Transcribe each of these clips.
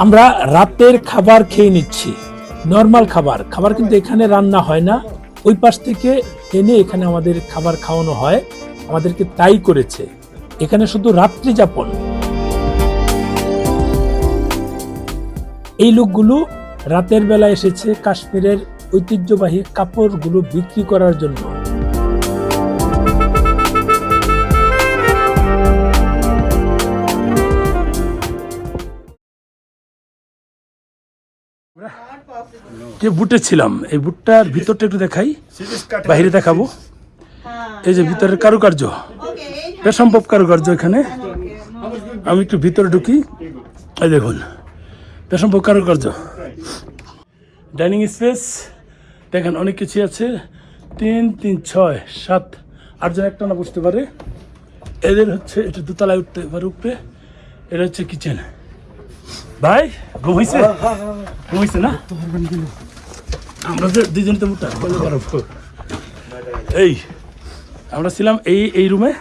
আমরা রাতের খাবার খেয়ে নিচ্ছি, নর্মাল খাবার কিন্তু এখানে রান্না হয় না, ওই পাশ থেকে এনে এখানে আমাদের খাবার খাওয়ানো হয়। আমাদেরকে তাই করেছে, এখানে শুধু রাত্রি যাপন। এই লোকগুলো রাতের বেলা এসেছে কাশ্মীরের ঐতিহ্যবাহী কাপড়গুলো বিক্রি করার জন্য। যে বুটে ছিলাম, এই বুটটার ভিতরটা একটু দেখাই, বাইরে দেখাবো। এই যে ভিতরের কারুকার্য, বেসম্ভব কারুকার্য। এখানে আমি একটু ভিতরে ঢুকি, এই দেখুন বেসম্ভব কারুকার্য। ডাইনিং স্পেস দেখেন, অনেক কিছু আছে। 3, 3, 6, 7, 8 জন একটা না বসতে পারে। এদের হচ্ছে এটা দোতলায় উঠতে পারে উপরে। এটা হচ্ছে কিচেন। ভাই ঘুম হয়েছে? ঘুম হয়েছে না? আমরা যে দুজন তো মোটা এই আমরা ছিলাম এই রুমে।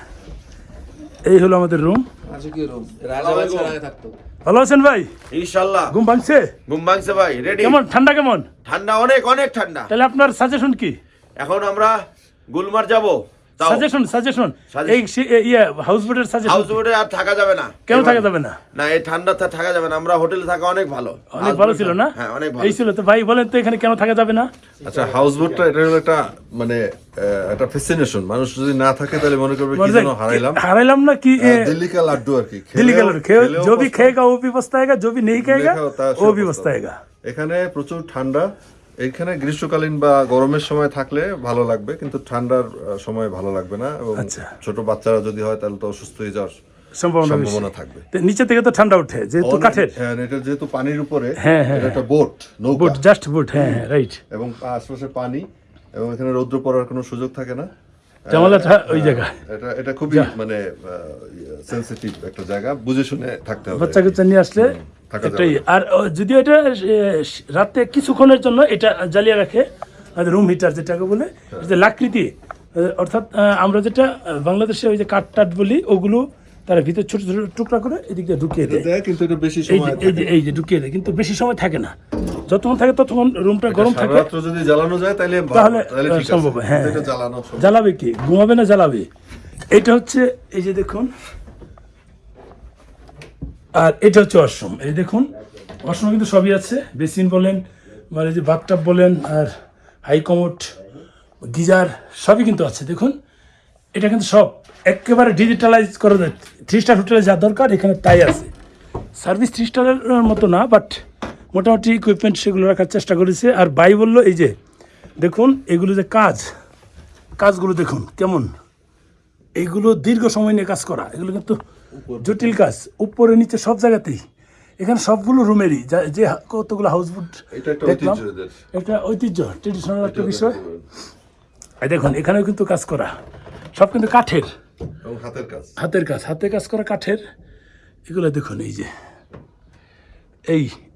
এই হলো আমাদের রুম। ভালো আছেন ভাই? ইনশাআল্লাহ। ঘুম ভাঙছে? ঘুম ভাঙছে ভাই, রেডি। কেমন ঠান্ডা? কেমন ঠান্ডা? অনেক অনেক ঠান্ডা। তাহলে আপনার সাজেশন কি? এখন আমরা গুলমার্গ যাব। সাজেশন এই হাউসবোটের সাজেশন। হাউসবোটে আর থাকা যাবে না। কেন থাকা যাবে না? না, এই ঠান্ডাতে থাকা যাবে না। আমরা হোটেলে থাকা অনেক ভালো। অনেক ভালো ছিল না? হ্যাঁ, অনেক ভালো এই ছিল তো। ভাই বলেন তো এখানে কেন থাকা যাবে না? আচ্ছা, হাউসবোটটা এটা হলো একটা মানে একটা ফ্যাসিনেশন। মানুষ যদি না থাকে তাহলে মনে করবে কি যেন হারাইলাম না কি। দিল্লি কা লাড্ডু আর কি। दिल्ली का लड्डू खेल, जो भी खाएगा वो भी बचताएगा, जो भी नहीं खाएगा वो भी बचताएगा। এখানে প্রচুর ঠান্ডা। এখানে গ্রীষ্মকালীন বা গরমের সময় থাকলে ভালো লাগবে, কিন্তু ঠান্ডার সময় ভালো লাগবে না। এবং ছোট বাচ্চারা যদি হয় তাহলে তো অসুস্থ হয়ে যাওয়ার সম্ভাবনা থাকবে। নিচে থেকে তো ঠান্ডা ওঠে যেহেতু কাঠের। হ্যাঁ, এটা যেহেতু পানির উপরে। হ্যাঁ, এটা একটা বোট, বোট, জাস্ট বোট। হ্যাঁ, রাইট। এবং আশপাশে পানি, এবং এখানে রৌদ্র পড়ার কোনো সুযোগ থাকে না। জামালাটা ওই জায়গা। এটা খুবই মানে সেনসিটিভ একটা জায়গা, বুঝে শুনে থাকতে হবে। বাচ্চা কাচ্চা নিয়ে আসলে একটাই। আর যদিও এটা রাতে কিছুক্ষণের জন্য এটা জ্বালিয়ে রাখে, রুম হিটার যেটাকে বলে, যে লাকৃতি। অর্থাৎ আমরা যেটা বাংলাদেশে ওই যে কাঠ টাট বলি, ওগুলো তারা ভিতরে ছোট ছোট টুকরা করে এদিক দিয়ে ঢুকিয়ে দেয়। কিন্তু এটা বেশি সময় এই যে ঢুকিয়ে দেয়, কিন্তু বেশি সময় থাকে না। যতক্ষণ থাকে ততক্ষণ রুমটা গরম থাকে। রাত্র যদি জ্বালানো যায় তাহলে সম্ভব। হ্যাঁ, এটা জ্বালানো সম্ভব। জ্বালাবে কি, ঘুমাবে না জ্বালাবে। এটা হচ্ছে এই যে দেখুন, আর এটা হচ্ছে ওয়াশরুম। এই দেখুন, ওয়াশরুম কিন্তু সবই আছে। বেসিন বলেন, মানে যে বাথটাব বলেন, আর হাই কমোড, গিজার সবই কিন্তু আছে। দেখুন, এটা কিন্তু সব একেবারে ডিজিটালাইজ করা যায়। 3 স্টার হোটেলে যা দরকার এখানে তাই আছে। সার্ভিস 3 স্টারের মতো না, বাট মোটামুটি ইকুইপমেন্ট সেগুলো রাখার চেষ্টা করেছে। আর ভাই বললো এই যে দেখুন, এগুলো যে কাজগুলো দেখুন কেমন। এইগুলো দীর্ঘ সময় নিয়ে কাজ করা, এগুলো কিন্তু জটিল কাজ, উপরে নিচে সব জায়গাতেই। এখানে সবগুলো রুমেরই যে কতগুলো হাউসবোট দেখলাম, এটা ঐতিহ্য, ট্রেডিশনাল একটা বিষয়। দেখুন এখানেও কিন্তু কাজ করা, সব কিন্তু কাঠের, হাতের কাজ করা কাঠের। এগুলো দেখুন, এই যে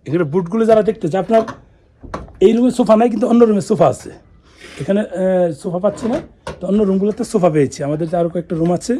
এখানে বুটগুলো যারা দেখতে চায়, আপনার এই রুমে সোফা নাই, কিন্তু অন্য রুমে সোফা আছে। এখানে সোফা পাচ্ছি না, তো অন্য রুমগুলোতে সোফা পেয়েছি। আমাদের যে আরও কয়েকটা রুম আছে,